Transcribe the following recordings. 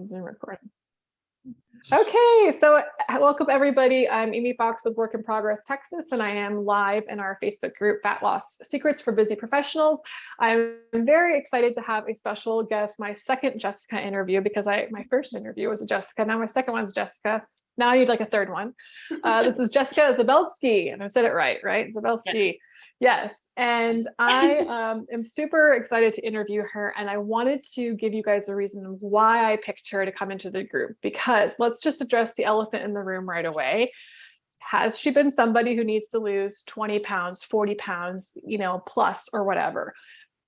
Zoom recording. Okay, so welcome everybody. I'm Amy Fox of Work in Progress Texas, and I am live in our Facebook group, Fat Loss Secrets for Busy Professionals. I'm very excited to have a special guest, my second Jessica interview, because my first interview was a Jessica, now my second one's Jessica. Now I need like a third one. This is Jessica Zabelsky, and I said it right? Zabelsky. Yes. Yes, and I am super excited to interview her, and I wanted to give you guys a reason why I picked her to come into the group, because let's just address the elephant in the room right away. Has she been somebody who needs to lose 20 pounds, 40 pounds, plus or whatever?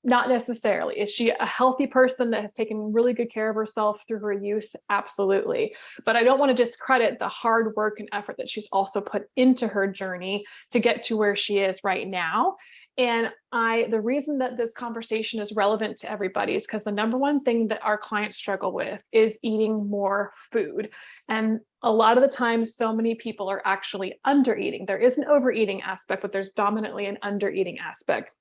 Not necessarily. Is she a healthy person that has taken really good care of herself through her youth? Absolutely. But I don't want to discredit the hard work and effort that she's also put into her journey to get to where she is right now. And the reason that this conversation is relevant to everybody is because the number one thing that our clients struggle with is eating more food. And a lot of the times, so many people are actually under eating. There is an overeating aspect, but there's dominantly an under eating aspect.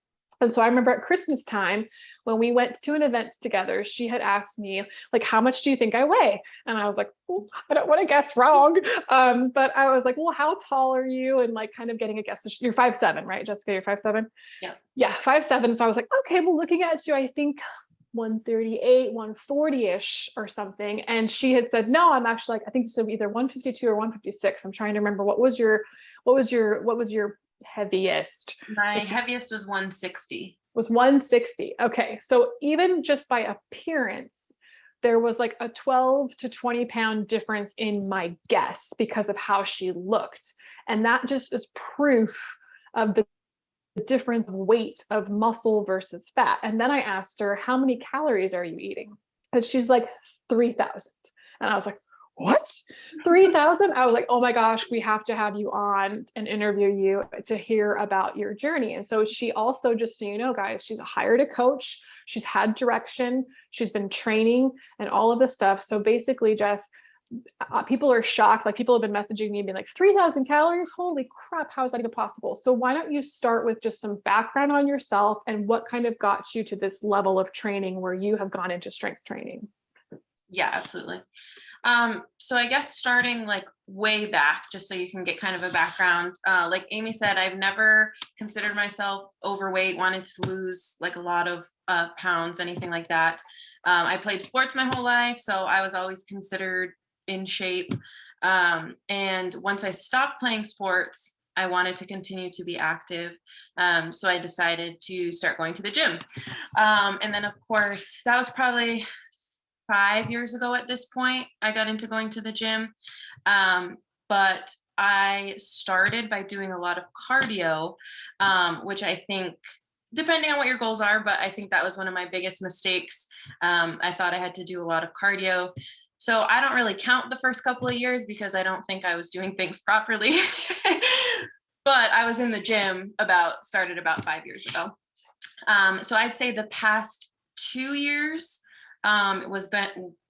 And so I remember at Christmas time, when we went to an event together, she had asked me, like, how much do you think I weigh? And I was like, oh, I don't want to guess wrong. But I was like, well, how tall are you? And like kind of getting a guess. So you're 5'7", right, Jessica? You're 5'7"? Yeah. Yeah, 5'7". So I was like, okay, well, looking at you, I think 138, 140-ish or something. And she had said, no, I'm actually like, I think you said either 152 or 156. I'm trying to remember what was your heaviest? My heaviest was 160. Was 160. Okay, so even just by appearance, there was like a 12 to 20 pound difference in my guess because of how she looked. And that just is proof of the difference of weight of muscle versus fat. And then I asked her, how many calories are you eating? And she's like, 3,000. And I was like, what? 3,000? I was like, oh my gosh, we have to have you on and interview you to hear about your journey. And so she also, just so you know, guys, she's hired a coach. She's had direction. She's been training and all of this stuff. So basically, Jess, people are shocked. Like, people have been messaging me and being like, 3,000 calories? Holy crap, how is that even possible? So why don't you start with just some background on yourself and what kind of got you to this level of training where you have gone into strength training? Yeah, absolutely. So I guess starting like way back, just so you can get kind of a background, like Amy said, I've never considered myself overweight, wanted to lose like a lot of pounds, anything like that. I played sports my whole life, so I was always considered in shape. And once I stopped playing sports, I wanted to continue to be active. So I decided to start going to the gym. And then of course, that was probably 5 years ago at this point, I got into going to the gym. But I started by doing a lot of cardio, which I think, depending on what your goals are, but I think that was one of my biggest mistakes. I thought I had to do a lot of cardio. So I don't really count the first couple of years because I don't think I was doing things properly. But I was in the gym started about 5 years ago. So I'd say the past 2 years, it was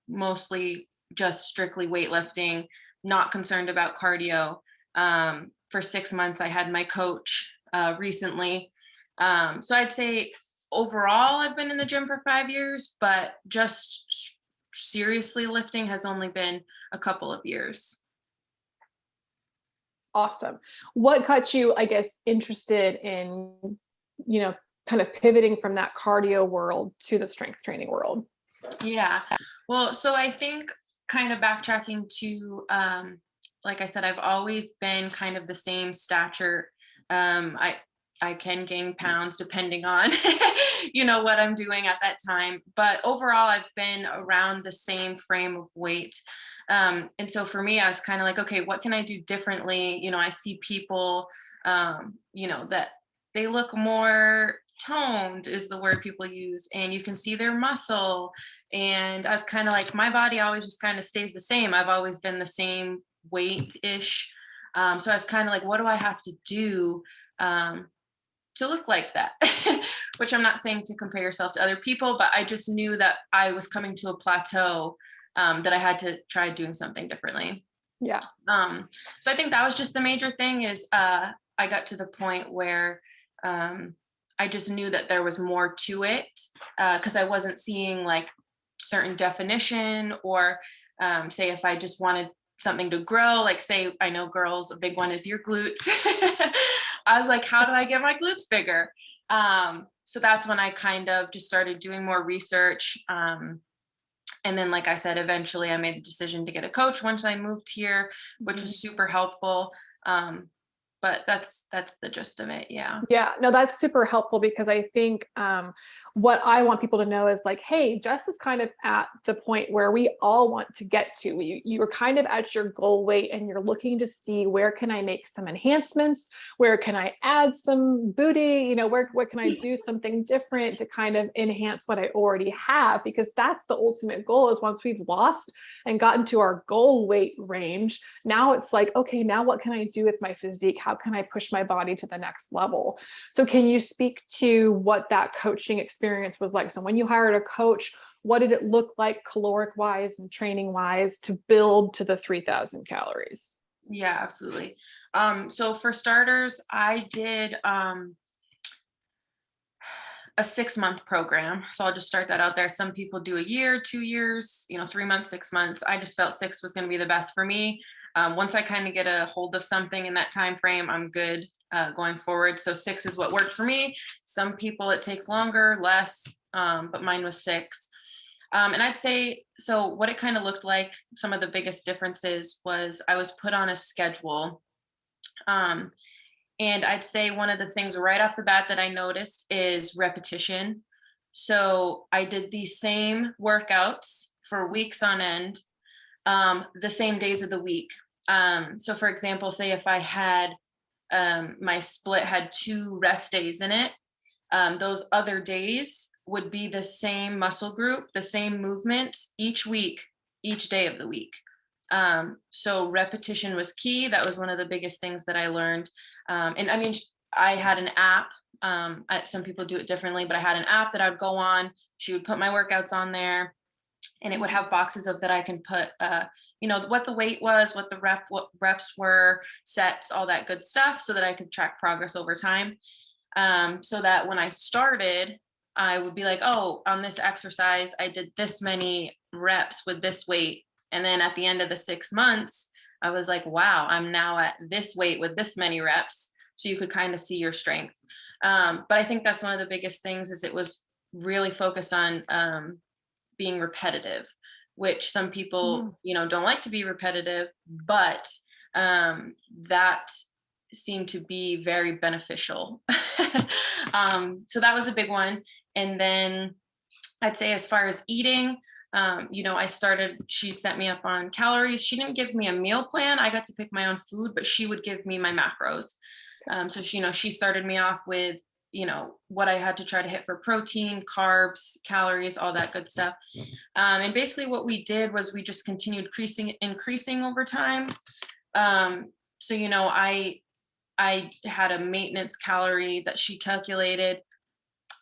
mostly just strictly weightlifting, not concerned about cardio. For 6 months, I had my coach recently. So I'd say overall, I've been in the gym for 5 years, but just seriously lifting has only been a couple of years. Awesome. What got you, I guess, interested in, kind of pivoting from that cardio world to the strength training world? Yeah. Well, so I think kind of backtracking to, like I said, I've always been kind of the same stature. I can gain pounds depending on, what I'm doing at that time. But overall, I've been around the same frame of weight. And so for me, I was kind of like, okay, what can I do differently? I see people, that they look more toned is the word people use, and you can see their muscle. And I was kind of like, my body always just kind of stays the same. I've always been the same weight-ish. So I was kind of like, what do I have to do to look like that? Which I'm not saying to compare yourself to other people, but I just knew that I was coming to a plateau that I had to try doing something differently. Yeah. So I think that was just the major thing is I got to the point where I just knew that there was more to it because I wasn't seeing like certain definition, or say if I just wanted something to grow, like say, I know girls, a big one is your glutes. I was like, how do I get my glutes bigger? So that's when I kind of just started doing more research. And then, like I said, eventually I made the decision to get a coach once I moved here, which was super helpful. But that's the gist of it. Yeah. Yeah, no, that's super helpful, because I think what I want people to know is like, hey, Jess is kind of at the point where we all want to get to. You're kind of at your goal weight and you're looking to see, where can I make some enhancements? Where can I add some booty? You know, where can I do something different to kind of enhance what I already have? Because that's the ultimate goal, is once we've lost and gotten to our goal weight range, now it's like, okay, now what can I do with my physique? How can I push my body to the next level? So can you speak to what that coaching experience was like? So when you hired a coach, what did it look like caloric wise and training wise to build to the 3,000 calories? Yeah, absolutely. So for starters, I did a 6-month program. So I'll just start that out there. Some people do a year, 2 years, 3 months, 6 months. I just felt 6 was going to be the best for me. Once I kind of get a hold of something in that time frame, I'm good going forward. So 6 is what worked for me. Some people it takes longer, less, but mine was 6. And I'd say, so what it kind of looked like, some of the biggest differences was I was put on a schedule. And I'd say one of the things right off the bat that I noticed is repetition. So I did these same workouts for weeks on end, the same days of the week. So for example, say if I had my split had 2 rest days in it, those other days would be the same muscle group, the same movements each week, each day of the week. So repetition was key. That was one of the biggest things that I learned. And I mean, I had an app. Some people do it differently, but I had an app that I'd go on. She would put my workouts on there, and it would have boxes of that I can put, what the weight was, what reps were, sets, all that good stuff, so that I could track progress over time. So that when I started, I would be like, oh, on this exercise, I did this many reps with this weight. And then at the end of the 6 months, I was like, wow, I'm now at this weight with this many reps. So you could kind of see your strength. But I think that's one of the biggest things, is it was really focused on being repetitive, which some people, don't like to be repetitive, but that seemed to be very beneficial. So that was a big one. And then I'd say, as far as eating, she set me up on calories. She didn't give me a meal plan. I got to pick my own food, but she would give me my macros. So she started me off with, what I had to try to hit for protein, carbs, calories, all that good stuff. And basically what we did was we just continued increasing over time. So, I had a maintenance calorie that she calculated.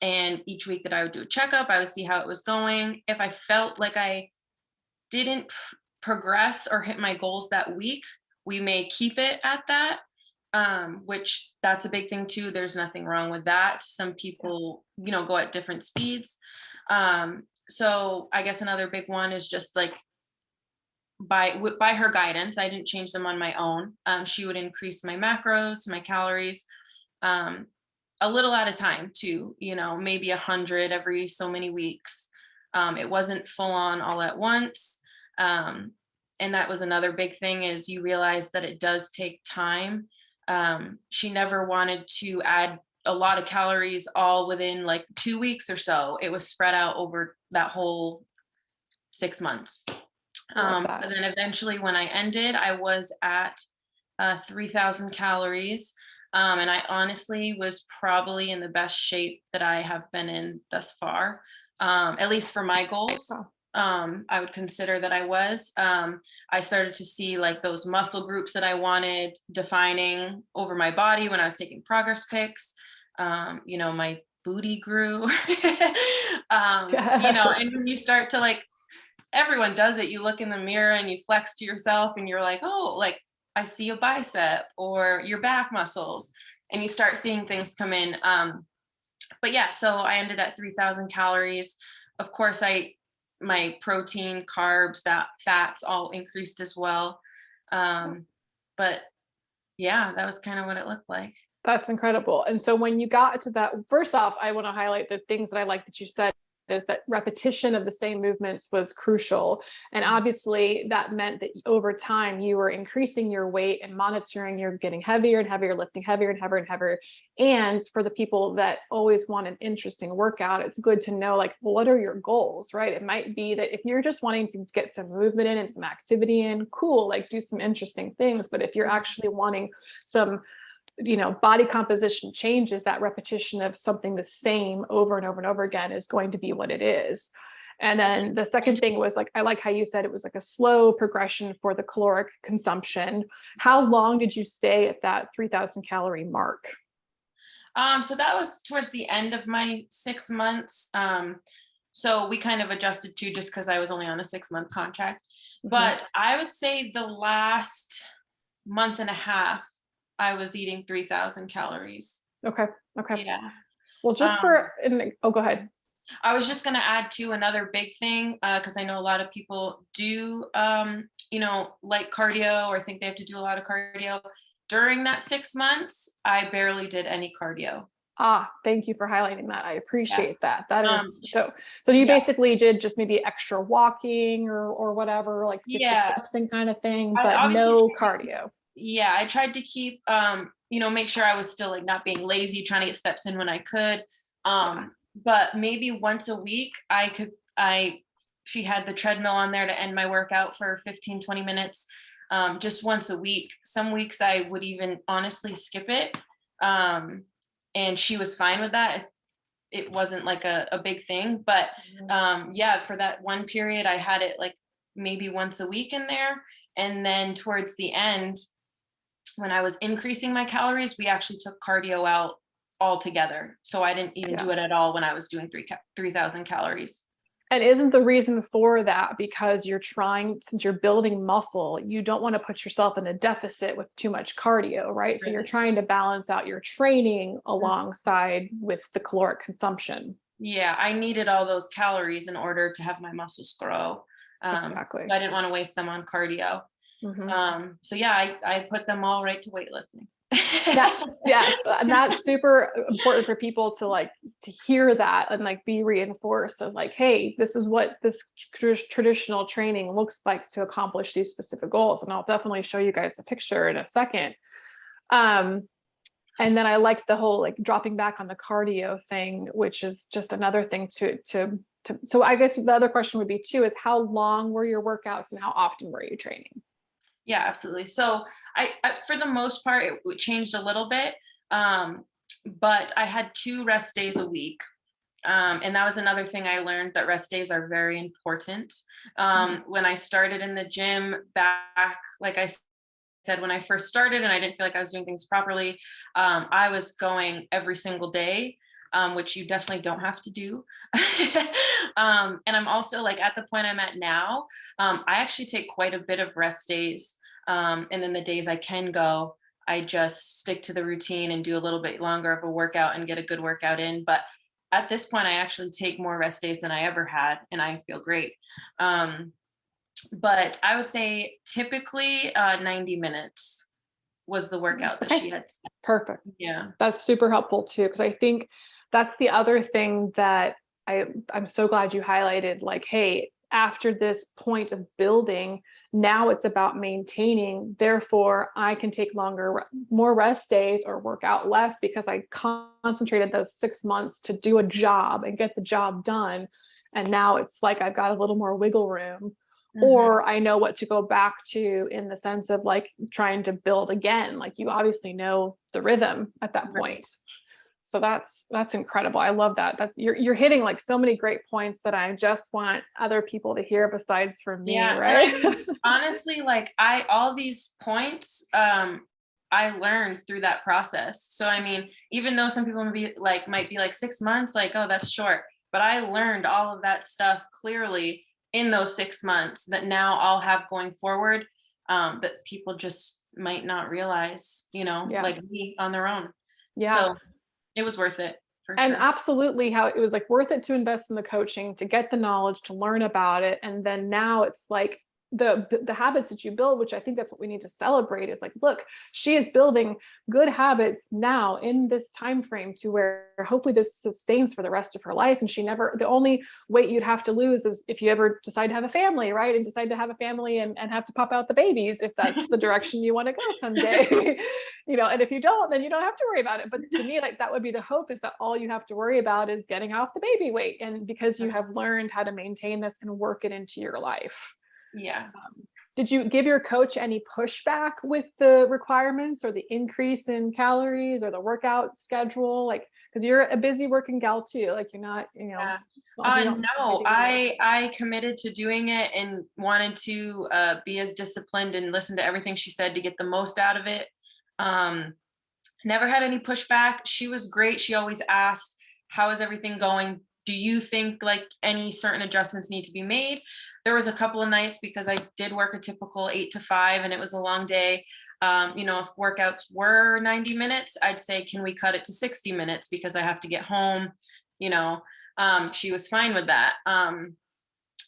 And each week that I would do a checkup, I would see how it was going. If I felt like I didn't progress or hit my goals that week, we may keep it at that, which that's a big thing too. There's nothing wrong with that. Some people, go at different speeds. So I guess another big one is just like, by her guidance, I didn't change them on my own. She would increase my macros, my calories, a little at a time too, maybe 100 every so many weeks. It wasn't full on all at once. And that was another big thing, is you realize that it does take time. She never wanted to add a lot of calories all within like 2 weeks or so. It was spread out over that whole 6 months. But then eventually when I ended, I was at 3,000 calories. And I honestly was probably in the best shape that I have been in thus far, at least for my goals. I would consider that I was. I started to see like those muscle groups that I wanted defining over my body when I was taking progress pics. My booty grew, and when you start to like, everyone does it. You look in the mirror and you flex to yourself and you're like, oh, like I see a bicep or your back muscles, and you start seeing things come in. But yeah, so I ended at 3,000 calories. Of course, my protein, carbs, that fats all increased as well. But yeah, that was kind of what it looked like. That's incredible. And so when you got to that, first off, I want to highlight the things that I like that you said is that repetition of the same movements was crucial. And obviously that meant that over time you were increasing your weight and monitoring, you're getting heavier and heavier, lifting heavier and heavier and heavier. And for the people that always want an interesting workout, it's good to know, like, well, what are your goals, right? It might be that if you're just wanting to get some movement in and some activity in, cool, like do some interesting things. But if you're actually wanting some body composition changes, that repetition of something the same over and over and over again is going to be what it is. And then the second thing was, like, I like how you said it was like a slow progression for the caloric consumption. How long did you stay at that 3,000 calorie mark? So that was towards the end of my 6 months. So we kind of adjusted too, just because I was only on a 6-month contract. But I would say the last month and a half, I was eating 3,000 calories. Okay. Okay. Yeah. Well, just oh, go ahead. I was just going to add to another big thing, because I know a lot of people do, like cardio or think they have to do a lot of cardio. During that 6 months, I barely did any cardio. Thank you for highlighting that. I appreciate that. That is so you yeah. basically did just maybe extra walking or whatever, like get your steps in kind of thing, but no cardio. Yeah, I tried to keep, make sure I was still like not being lazy, trying to get steps in when I could. But maybe once a week she had the treadmill on there to end my workout for 15, 20 minutes, just once a week. Some weeks I would even honestly skip it. And she was fine with that. It wasn't like a big thing, but for that one period, I had it like maybe once a week in there. And then towards the end, when I was increasing my calories, we actually took cardio out altogether. So I didn't even do it at all when I was doing 3,000 calories. And isn't the reason for that because since you're building muscle, you don't want to put yourself in a deficit with too much cardio, right? So you're trying to balance out your training alongside with the caloric consumption. Yeah, I needed all those calories in order to have my muscles grow. Exactly. So I didn't want to waste them on cardio. So yeah, I put them all right to weightlifting. Yes, and that's super important for people to hear that and like be reinforced of like, hey, this is what this traditional training looks like to accomplish these specific goals. And I'll definitely show you guys a picture in a second. And then I liked the whole like dropping back on the cardio thing, which is just another thing so I guess the other question would be too, is how long were your workouts and how often were you training? Yeah, absolutely. So I for the most part, it changed a little bit. But I had 2 rest days a week. And that was another thing I learned, that rest days are very important. When I started in the gym back, like I said, when I first started and I didn't feel like I was doing things properly, I was going every single day, which you definitely don't have to do. And I'm also like at the point I'm at now, I actually take quite a bit of rest days. And then the days I can go, I just stick to the routine and do a little bit longer of a workout and get a good workout in. But at this point, I actually take more rest days than I ever had, and I feel great. But I would say typically 90 minutes was the workout that she had set. Perfect. Yeah. That's super helpful too, because I think that's the other thing that I'm so glad you highlighted, like, hey, after this point of building, now it's about maintaining. Therefore, I can take more rest days or work out less because I concentrated those 6 months to do a job and get the job done. And now it's like I've got a little more wiggle room, or I know what to go back to in the sense of like trying to build again. Like you obviously know the rhythm at that point. So that's incredible. I love that. You're hitting like so many great points that I just want other people to hear besides from me, right? I mean, honestly, like all these points, I learned through that process. So I mean, even though some people might be like 6 months, like, oh, that's short, but I learned all of that stuff clearly in those 6 months that now I'll have going forward, that people just might not realize, like me on their own. Yeah. So it was worth it. for And sure. absolutely how it was like worth it to invest in the coaching, to get the knowledge, to learn about it. And then now it's like the habits that you build, which I think that's what we need to celebrate, is like, look, she is building good habits now in this time frame to where hopefully this sustains for the rest of her life. And she never, the only weight you'd have to lose is if you ever decide to have a family, right? And decide to have a family and have to pop out the babies, if that's the direction you want to go someday. And if you don't, then you don't have to worry about it. But to me, like, that would be the hope, is that all you have to worry about is getting off the baby weight. And because you have learned how to maintain this and work it into your life. Yeah. Did you give your coach any pushback with the requirements or the increase in calories or the workout schedule? Like, because you're a busy working gal too. Like, you're not, Yeah. you don't No, I committed to doing it and wanted to be as disciplined and listen to everything she said to get the most out of it. Never had any pushback. She was great. She always asked, how is everything going? Do you think like any certain adjustments need to be made? There was a couple of nights, because I did work a typical 8 to 5 and it was a long day. If workouts were 90 minutes, I'd say, can we cut it to 60 minutes because I have to get home? She was fine with that.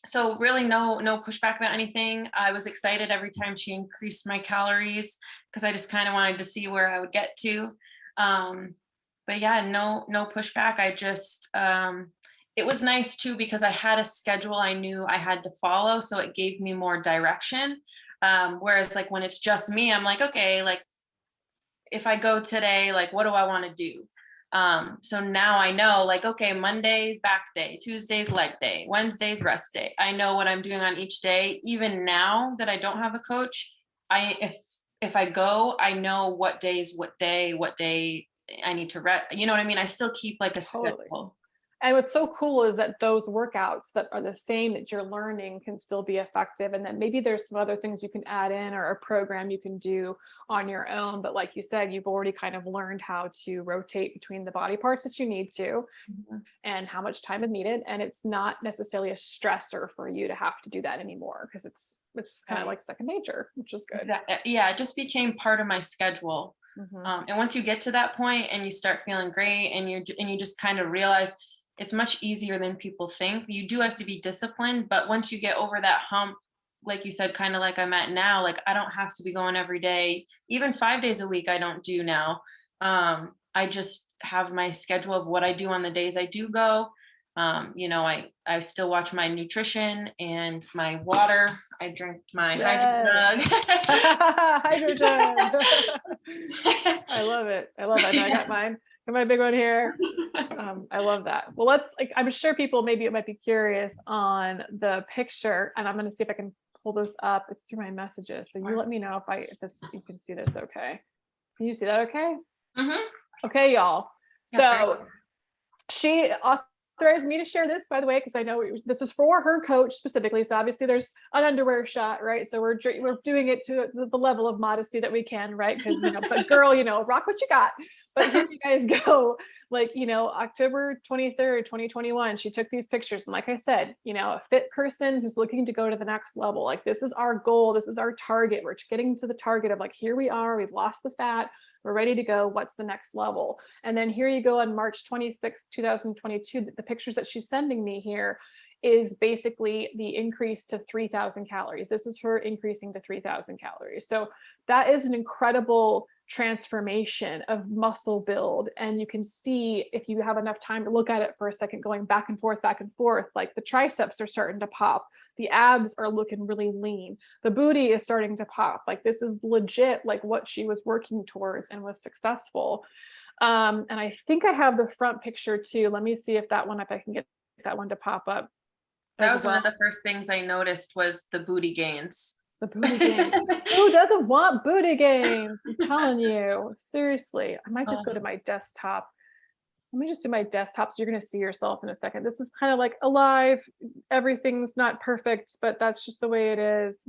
So really no pushback about anything. I was excited every time she increased my calories, because I just kind of wanted to see where I would get to. But yeah, no pushback. I just, it was nice too, because I had a schedule I knew I had to follow. So it gave me more direction. Whereas like when it's just me, I'm like, okay, like if I go today, like, what do I want to do? So now I know, like, okay, Monday's back day, Tuesday's leg day, Wednesday's rest day. I know what I'm doing on each day. Even now that I don't have a coach, if I go, I know what day I need to rest. You know what I mean? I still keep like a Totally. schedule. And what's so cool is that those workouts that are the same that you're learning can still be effective. And then maybe there's some other things you can add in, or a program you can do on your own. But like you said, you've already kind of learned how to rotate between the body parts that you need to, Mhm. and how much time is needed. And it's not necessarily a stressor for you to have to do that anymore, because it's kind of Right. like second nature, which is good. Yeah, it just became part of my schedule. Mhm. And once you get to that point and you start feeling great, and you just kind of realize it's much easier than people think. You do have to be disciplined, but once you get over that hump, like you said, kind of like I'm at now, like I don't have to be going every day, even 5 days a week. I don't do now. I just have my schedule of what I do on the days I do go. I still watch my nutrition and my water. I drink my Yes. Hydrogen. I love it. I love it. I know I got mine. Got my big one here. I love that. Well, I'm sure people maybe might be curious on the picture, and I'm going to see if I can pull this up. It's through my messages. So you let me know if you can see this. Okay. Can you see that? Okay. Mhm. Okay, y'all. That's great. So she authorized me to share this, by the way, because I know this was for her coach specifically. So obviously there's an underwear shot, right? So we're doing it to the level of modesty that we can, right? Because but girl, rock what you got. But here you guys go. Like, October 23rd, 2021, she took these pictures. And like I said, a fit person who's looking to go to the next level. Like, this is our goal. This is our target. We're getting to the target of like, here we are. We've lost the fat. We're ready to go. What's the next level? And then here you go on March 26, 2022, the pictures that she's sending me here is basically the increase to 3,000 calories. This is her increasing to 3,000 calories. So that is an incredible transformation of muscle build. And you can see, if you have enough time to look at it for a second, going back and forth, like the triceps are starting to pop. The abs are looking really lean. The booty is starting to pop. Like, this is legit, like what she was working towards and was successful. And I think I have the front picture too. Let me see if I can get that one to pop up. That was one of the first things I noticed, was the booty gains. The booty gains. Who doesn't want booty gains? I'm telling you, seriously. I might just go to my desktop. Let me just do my desktop, so you're going to see yourself in a second. This is kind of like alive. Everything's not perfect, but that's just the way it is.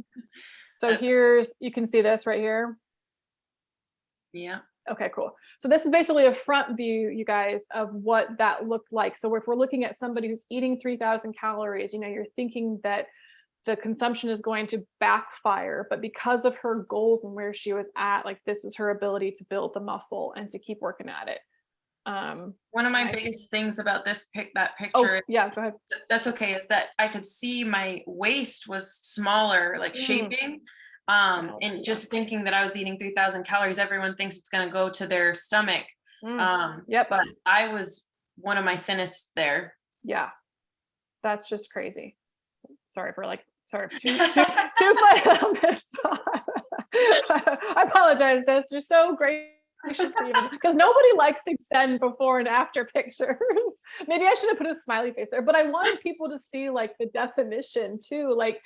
So you can see this right here. Yeah. Okay, cool. So this is basically a front view, you guys, of what that looked like. So if we're looking at somebody who's eating 3,000 calories, you're thinking that the consumption is going to backfire, but because of her goals and where she was at, like, this is her ability to build the muscle and to keep working at it. One of my I- biggest things about that oh, picture, yeah, go ahead. that's okay, is that I could see my waist was smaller, like Mm, shaping. no, And yeah. just thinking that I was eating 3,000 calories, everyone thinks it's gonna go to their stomach. Yep. But I was one of my thinnest there. Yeah. That's just crazy. Sorry for like, sorry, too funny on this spot. I apologize, Jess. You're so gracious even because nobody likes to send before and after pictures. Maybe I should have put a smiley face there, but I wanted people to see like the definition too. Like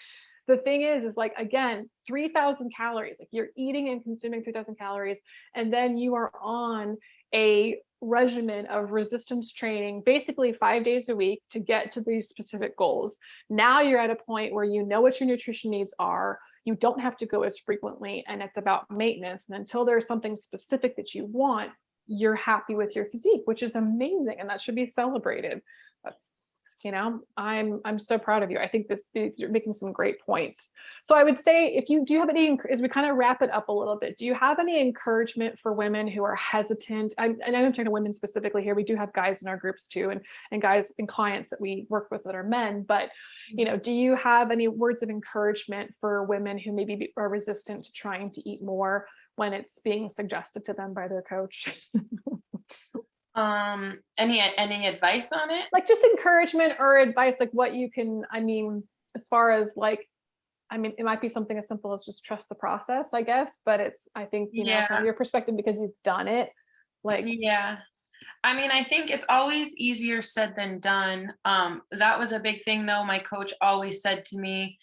the thing is like, again, 3,000 calories, like you're eating and consuming 3,000 calories, and then you are on a regimen of resistance training, basically 5 days a week to get to these specific goals. Now you're at a point where you know what your nutrition needs are. You don't have to go as frequently, and it's about maintenance. And until there's something specific that you want, you're happy with your physique, which is amazing, and that should be celebrated. That's, I'm so proud of you. I think you're making some great points. So I would say, if you do have any, as we kind of wrap it up a little bit, do you have any encouragement for women who are hesitant? And I'm talking to women specifically here. We do have guys in our groups too, and guys and clients that we work with that are men. But do you have any words of encouragement for women who maybe are resistant to trying to eat more when it's being suggested to them by their coach? Any advice on it? Like just encouragement or advice, like what you can, as far as like, it might be something as simple as just trust the process, I guess, but it's, I think, Yeah. from your perspective, because you've done it, like, Yeah. I think it's always easier said than done. That was a big thing though. My coach always said to me,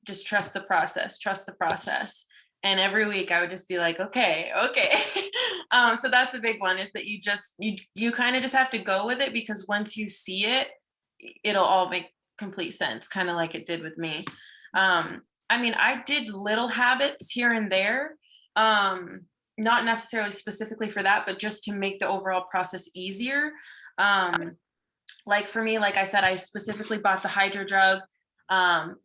just trust the process, trust the process. And every week I would just be like, okay. So that's a big one, is that you kind of just have to go with it, because once you see it, it'll all make complete sense, kind of like it did with me. I did little habits here and there. Not necessarily specifically for that, but just to make the overall process easier. Like for me, like I said, I specifically bought the Hydro Jug. I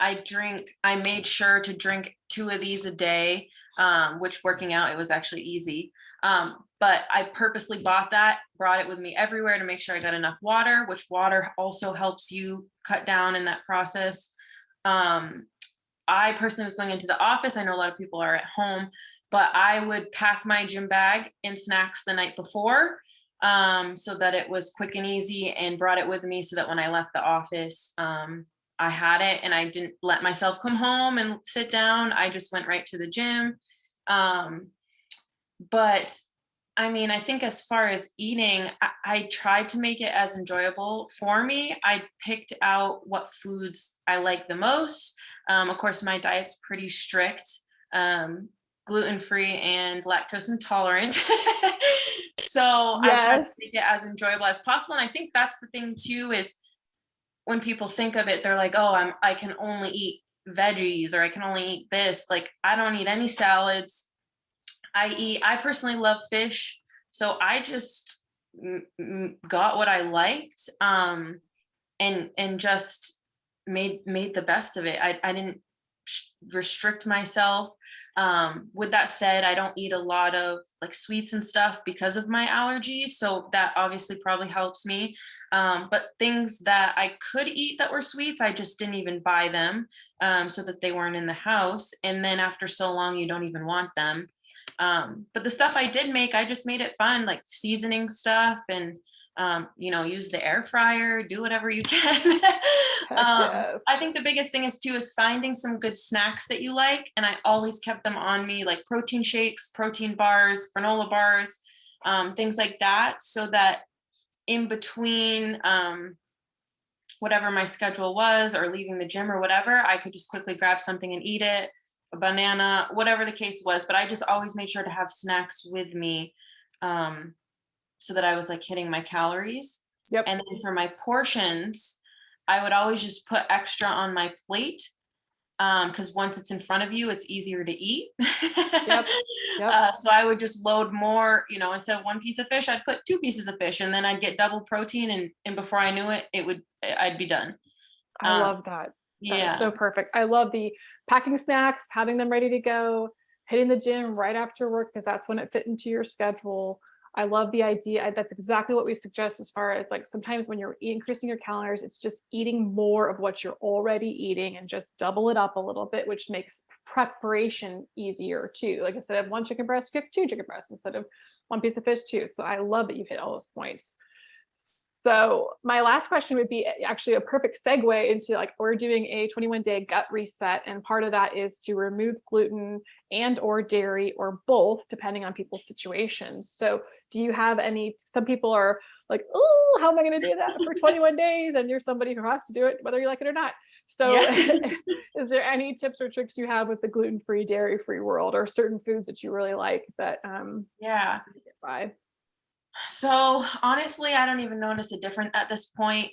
made sure to drink 2 of these a day, which, working out, it was actually easy. But I purposely brought it with me everywhere to make sure I got enough water, which water also helps you cut down in that process. I personally was going into the office. I know a lot of people are at home, but I would pack my gym bag and snacks the night before, so that it was quick and easy, and brought it with me so that when I left the office, I had it, and I didn't let myself come home and sit down. I just went right to the gym. But I think as far as eating, I tried to make it as enjoyable for me. I picked out what foods I like the most. Of course, my diet's pretty strict, gluten-free and lactose intolerant. So I tried to yes, make it as enjoyable as possible. And I think that's the thing too, is when people think of it, they're like, oh, I can only eat veggies, or I can only eat this. Like, I don't eat any salads. I personally love fish, so I just got what I liked, and just made the best of it. I didn't restrict myself. With that said, I don't eat a lot of like sweets and stuff because of my allergies, so that obviously probably helps me. But things that I could eat that were sweets, I just didn't even buy them, so that they weren't in the house. And then after so long, you don't even want them. But the stuff I did make, I just made it fun, like seasoning stuff, and use the air fryer, do whatever you can. yes. I think the biggest thing is finding some good snacks that you like. And I always kept them on me, like protein shakes, protein bars, granola bars, things like that, so that in between whatever my schedule was, or leaving the gym or whatever, I could just quickly grab something and eat it, a banana, whatever the case was. But I just always made sure to have snacks with me, so that I was like hitting my calories. Yep. And then for my portions, I would always just put extra on my plate, because once it's in front of you, it's easier to eat. Yep. Yep. So I would just load more, instead of 1 piece of fish, I'd put 2 pieces of fish, and then I'd get double protein, and before I knew it, I'd be done. I love that. That is Yeah. so perfect. I love the packing snacks, having them ready to go, hitting the gym right after work because that's when it fit into your schedule. I love the idea. That's exactly what we suggest as far as like sometimes when you're increasing your calories, it's just eating more of what you're already eating and just double it up a little bit, which makes preparation easier too. Like instead of one chicken breast, cook two chicken breasts instead of one piece of fish too. So I love that you hit all those points. So my last question would be actually a perfect segue into like we're doing a 21-day gut reset, and part of that is to remove gluten and or dairy or both, depending on people's situations. So do you have any? Some people are like, oh, how am I going to do that for 21 days? And you're somebody who has to do it, whether you like it or not. So Yeah. is there any tips or tricks you have with the gluten-free, dairy-free world, or certain foods that you really like that Yeah. you get by? So honestly, I don't even notice a difference at this point.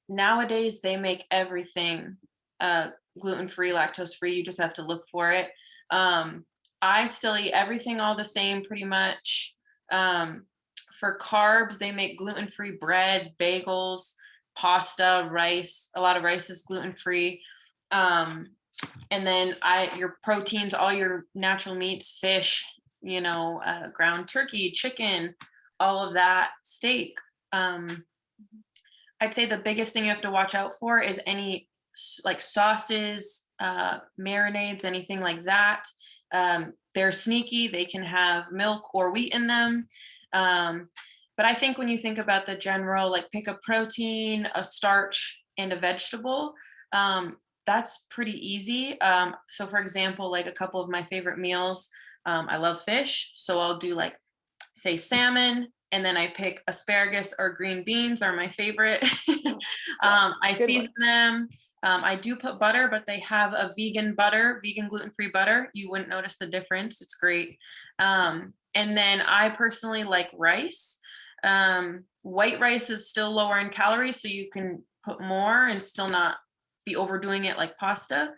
Nowadays they make everything gluten-free, lactose-free. You just have to look for it. I still eat everything all the same pretty much. Um, for carbs, they make gluten-free bread, bagels, pasta, rice. A lot of rice is gluten-free. Um, and then your proteins, all your natural meats, fish, ground turkey, chicken, all of that, steak. I'd say the biggest thing you have to watch out for is any like sauces, marinades, anything like that. They're sneaky. They can have milk or wheat in them. But I think when you think about the general, like pick a protein, a starch, and a vegetable, that's pretty easy. So for example, like a couple of my favorite meals, I love fish. So I'll do like, say, salmon, and then I pick asparagus or green beans are my favorite. I Good season one. them. I do put butter, but they have a vegan butter, vegan gluten-free butter. You wouldn't notice the difference. It's great. And then I personally like rice. White rice is still lower in calories, so you can put more and still not be overdoing it like pasta.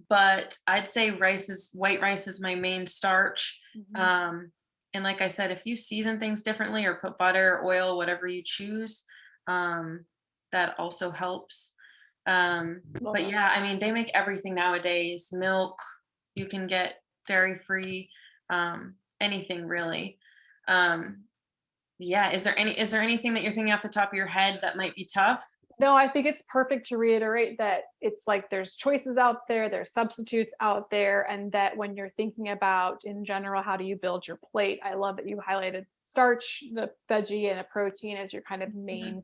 But I'd say white rice is my main starch. And like I said, if you season things differently or put butter, oil, whatever you choose, that also helps. But yeah, I mean, they make everything nowadays. Milk, you can get dairy free, anything really. Yeah, is there anything that you're thinking off the top of your head that might be tough? No, I think it's perfect to reiterate that it's like there's choices out there, there's substitutes out there, and that when you're thinking about in general, how do you build your plate? I love that you highlighted starch, the veggie, and a protein as your kind of main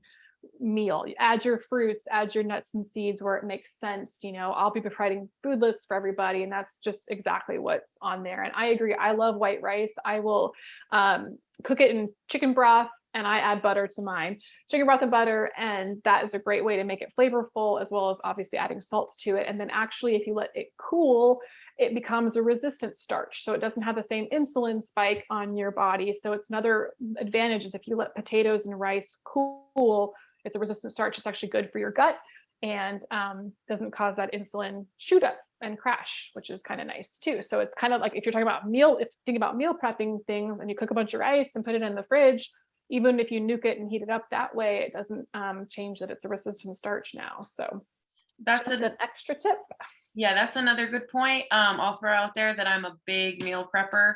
meal. You add your fruits, add your nuts and seeds where it makes sense. I'll be providing food lists for everybody, and that's just exactly what's on there. And I agree. I love white rice. I will cook it in chicken broth, and I add butter to mine, chicken broth and butter. And that is a great way to make it flavorful, as well as obviously adding salt to it. And then actually, if you let it cool, it becomes a resistant starch. So it doesn't have the same insulin spike on your body. So it's another advantage is if you let potatoes and rice cool, it's a resistant starch. It's actually good for your gut and doesn't cause that insulin shoot up and crash, which is kind of nice too. So it's kind of like if you're talking about if you think about meal prepping things and you cook a bunch of rice and put it in the fridge, even if you nuke it and heat it up that way, it doesn't change that it's a resistant starch now. So That's just an extra tip. Yeah, that's another good point. I'll throw out there that I'm a big meal prepper.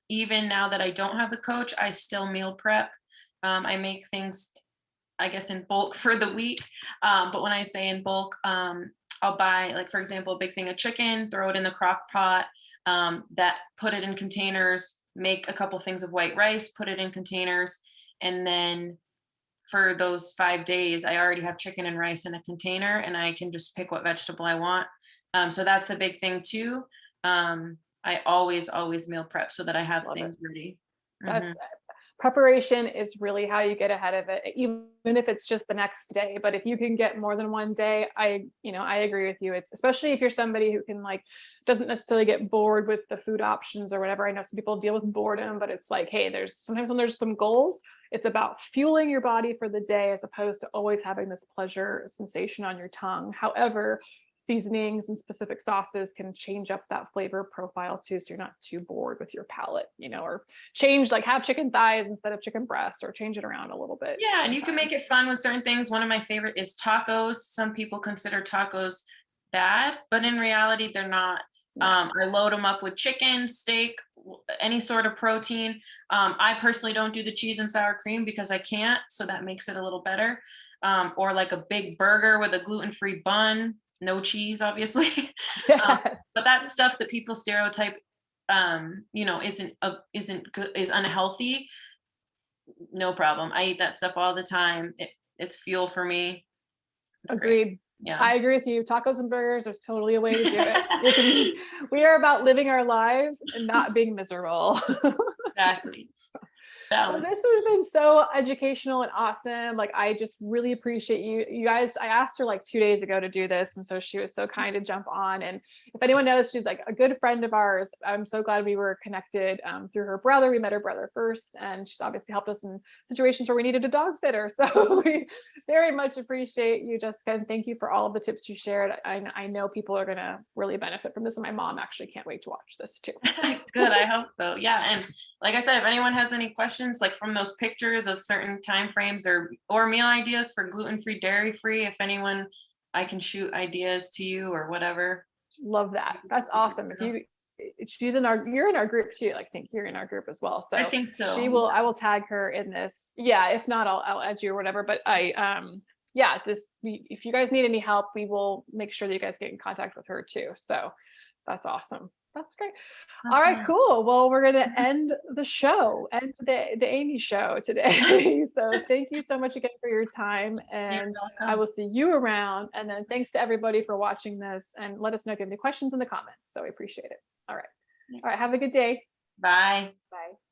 Even now that I don't have the coach, I still meal prep. I make things, I guess, in bulk for the week. But when I say in bulk, I'll buy, like, for example, a big thing of chicken, throw it in the crock pot, put it in containers, make a couple things of white rice, put it in containers, and then for those 5 days, I already have chicken and rice in a container, and I can just pick what vegetable I want. So that's a big thing too. I always meal prep so that I have Love things it. ready. That's preparation is really how you get ahead of it, even if it's just the next day. But if you can get more than one day, I agree with you. It's especially if you're somebody who can doesn't necessarily get bored with the food options or whatever. I know some people deal with boredom, but it's like, hey, there's sometimes when there's some goals, it's about fueling your body for the day as opposed to always having this pleasure sensation on your tongue. However, seasonings and specific sauces can change up that flavor profile too, so you're not too bored with your palate, or change, like have chicken thighs instead of chicken breasts, or change it around a little bit. Yeah, and you can make it fun with certain things. One of my favorite is tacos. Some people consider tacos bad, but in reality, they're not. I load them up with chicken, steak, any sort of protein. I personally don't do the cheese and sour cream because I can't, so that makes it a little better. Or like a big burger with a gluten-free bun, no cheese, obviously. But that's stuff that people stereotype, isn't good, is unhealthy. No problem. I eat that stuff all the time. It's fuel for me. It's great. Agreed. Yeah. I agree with you. Tacos and burgers, there's totally a way to do it. We are about living our lives and not being miserable. Exactly. So this has been so educational and awesome. Like, I just really appreciate you guys. I asked her like 2 days ago to do this, and so she was so kind to jump on. And if anyone knows, she's like a good friend of ours. I'm so glad we were connected through her brother. We met her brother first, and she's obviously helped us in situations where we needed a dog sitter. So we very much appreciate you, Jessica, and thank you for all of the tips you shared. I know people are gonna really benefit from this, and my mom actually can't wait to watch this too. Good. I hope so. Yeah. And like I said, if anyone has any questions, like from those pictures of certain time frames or meal ideas for gluten-free, dairy-free, if anyone, I can shoot ideas to you or whatever. Love that. That's awesome. You're in our group too. Like, I think you're in our group as well. So I think so. I will tag her in this. Yeah. If not, I'll add you or whatever. But if you guys need any help, we will make sure that you guys get in contact with her too. So that's awesome. That's great. All right, cool. Well, we're going to end the show, end the Amy show today. So thank you so much again for your time, and I will see you around. And then thanks to everybody for watching this, and let us know if you have any questions in the comments. So we appreciate it. All right. All right. Have a good day. Bye. Bye.